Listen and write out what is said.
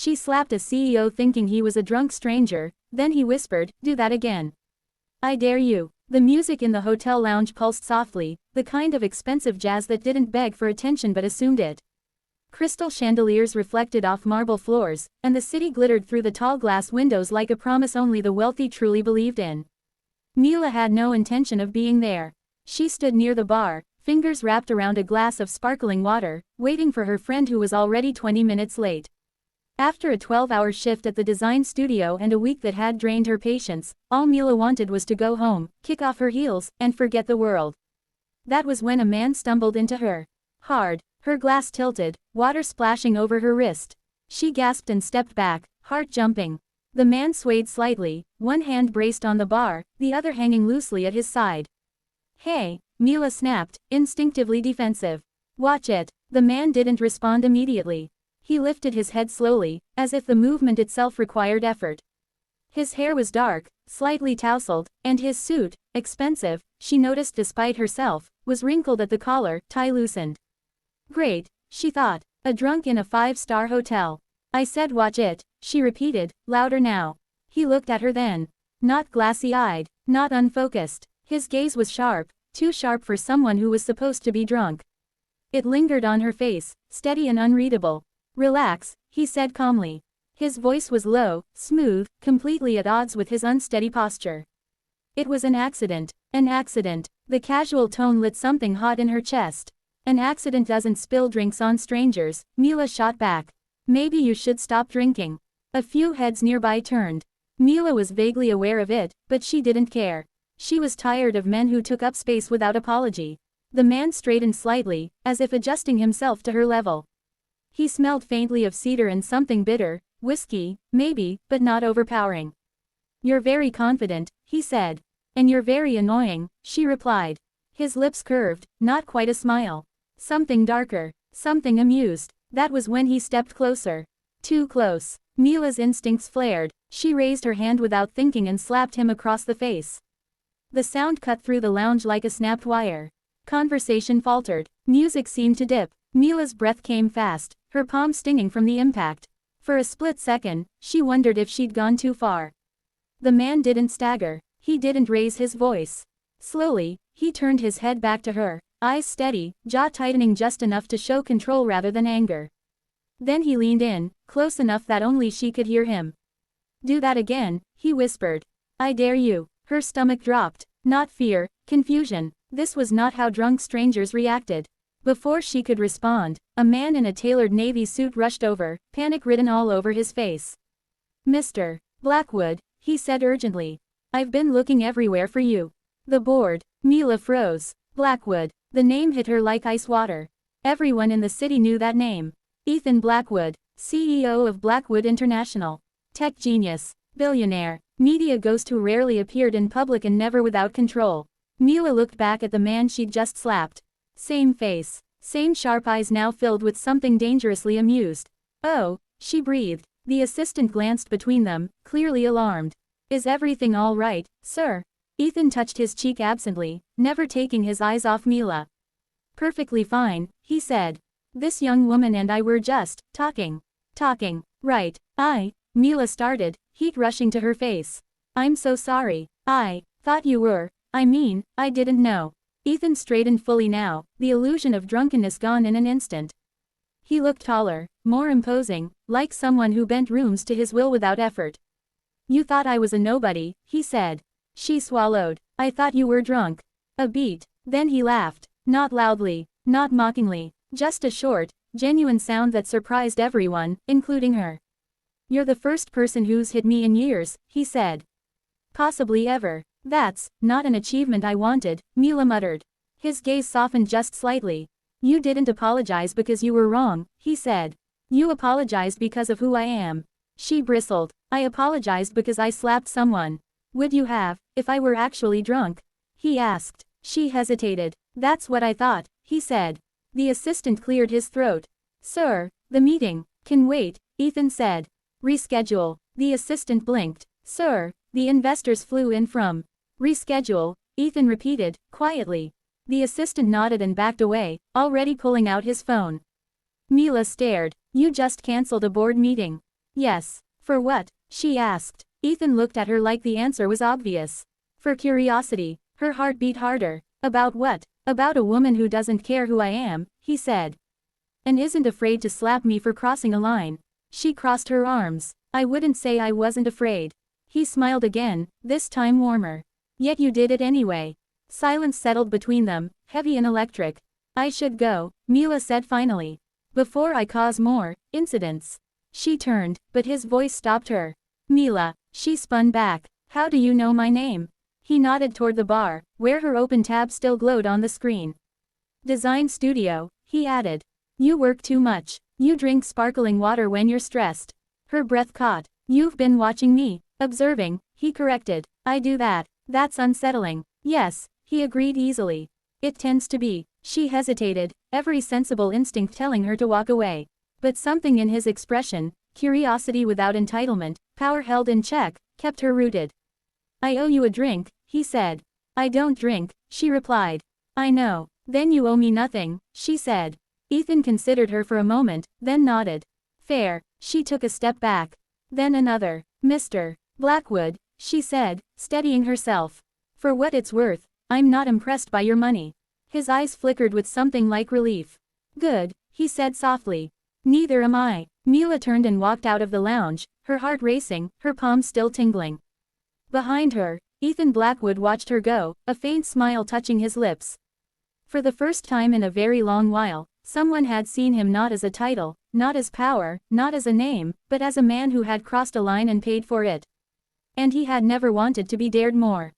She slapped a CEO thinking he was a drunk stranger, then he whispered, "Do that again. I dare you." The music in the hotel lounge pulsed softly, the kind of expensive jazz that didn't beg for attention but assumed it. Crystal chandeliers reflected off marble floors, and the city glittered through the tall glass windows like a promise only the wealthy truly believed in. Mila had no intention of being there. She stood near the bar, fingers wrapped around a glass of sparkling water, waiting for her friend who was already 20 minutes late. After a 12-hour shift at the design studio and a week that had drained her patience, all Mila wanted was to go home, kick off her heels, and forget the world. That was when a man stumbled into her. Hard, her glass tilted, water splashing over her wrist. She gasped and stepped back, heart jumping. The man swayed slightly, one hand braced on the bar, the other hanging loosely at his side. "Hey," Mila snapped, instinctively defensive. "Watch it." The man didn't respond immediately. He lifted his head slowly, as if the movement itself required effort. His hair was dark, slightly tousled, and his suit, expensive, she noticed despite herself, was wrinkled at the collar, tie loosened. Great, she thought, a drunk in a 5-star hotel. "I said watch it," she repeated, louder now. He looked at her then. Not glassy-eyed, not unfocused. His gaze was sharp, too sharp for someone who was supposed to be drunk. It lingered on her face, steady and unreadable. "Relax," he said calmly. His voice was low, smooth, completely at odds with his unsteady posture. "It was an accident. An accident." The casual tone lit something hot in her chest. "An accident doesn't spill drinks on strangers," Mila shot back. "Maybe you should stop drinking." A few heads nearby turned. Mila was vaguely aware of it, but she didn't care. She was tired of men who took up space without apology. The man straightened slightly, as if adjusting himself to her level. He smelled faintly of cedar and something bitter, whiskey, maybe, but not overpowering. "You're very confident," he said. "And you're very annoying," she replied. His lips curved, not quite a smile. Something darker, something amused. That was when he stepped closer. Too close. Mila's instincts flared. She raised her hand without thinking and slapped him across the face. The sound cut through the lounge like a snapped wire. Conversation faltered. Music seemed to dip. Mila's breath came fast, her palm stinging from the impact. For a split second, she wondered if she'd gone too far. The man didn't stagger. He didn't raise his voice. Slowly, he turned his head back to her, eyes steady, jaw tightening just enough to show control rather than anger. Then he leaned in, close enough that only she could hear him. "Do that again," he whispered. "I dare you." Her stomach dropped. Not fear, confusion. This was not how drunk strangers reacted. Before she could respond, a man in a tailored navy suit rushed over, panic written all over his face. "Mr. Blackwood," he said urgently. "I've been looking everywhere for you." The board. Mila froze. Blackwood. The name hit her like ice water. Everyone in the city knew that name. Ethan Blackwood, CEO of Blackwood International. Tech genius. Billionaire. Media ghost who rarely appeared in public and never without control. Mila looked back at the man she'd just slapped. Same face. Same sharp eyes now filled with something dangerously amused. "Oh," she breathed. The assistant glanced between them, clearly alarmed. "Is everything all right, sir?" Ethan touched his cheek absently, never taking his eyes off Mila. "Perfectly fine," he said. "This young woman and I were just talking. Talking, right." Mila started, heat rushing to her face. "I'm so sorry. I thought you were. I mean, I didn't know." Ethan straightened fully now, the illusion of drunkenness gone in an instant. He looked taller, more imposing, like someone who bent rooms to his will without effort. "You thought I was a nobody," he said. She swallowed. "I thought you were drunk." A beat. Then he laughed. Not loudly, not mockingly, just a short, genuine sound that surprised everyone, including her. "You're the first person who's hit me in years," he said. "Possibly ever." "That's not an achievement I wanted," Mila muttered. His gaze softened just slightly. "You didn't apologize because you were wrong," he said. "You apologized because of who I am." She bristled. "I apologized because I slapped someone." "Would you have, if I were actually drunk?" he asked. She hesitated. "That's what I thought," he said. The assistant cleared his throat. "Sir, the meeting can wait," Ethan said. "Reschedule." The assistant blinked. "Sir, the investors flew in from." "Reschedule," Ethan repeated, quietly. The assistant nodded and backed away, already pulling out his phone. Mila stared. "You just cancelled a board meeting." Yes. For what? She asked. Ethan looked at her like the answer was obvious. For curiosity. Her heart beat harder. About what? About a woman who doesn't care who I am, he said. And isn't afraid to slap me for crossing a line. She crossed her arms. I wouldn't say I wasn't afraid. He smiled again, this time warmer. Yet you did it anyway. Silence settled between them, heavy and electric. I should go, Mila said finally. Before I cause more incidents. She turned, but his voice stopped her. Mila, she spun back. How do you know my name? He nodded toward the bar, where her open tab still glowed on the screen. Design studio, he added. You work too much. You drink sparkling water when you're stressed. Her breath caught. You've been watching me. Observing, he corrected. I do that. That's unsettling. Yes, he agreed easily. It tends to be. She hesitated, every sensible instinct telling her to walk away. But something in his expression, curiosity without entitlement, power held in check, kept her rooted. I owe you a drink, he said. I don't drink, she replied. I know. Then you owe me nothing, she said. Ethan considered her for a moment, then nodded. Fair. She took a step back. Then another. Mr. Blackwood, she said, steadying herself. For what it's worth, I'm not impressed by your money. His eyes flickered with something like relief. Good, he said softly. Neither am I. Mila turned and walked out of the lounge, her heart racing, her palms still tingling. Behind her, Ethan Blackwood watched her go, a faint smile touching his lips. For the first time in a very long while, someone had seen him not as a title, not as power, not as a name, but as a man who had crossed a line and paid for it. And he had never wanted to be dared more.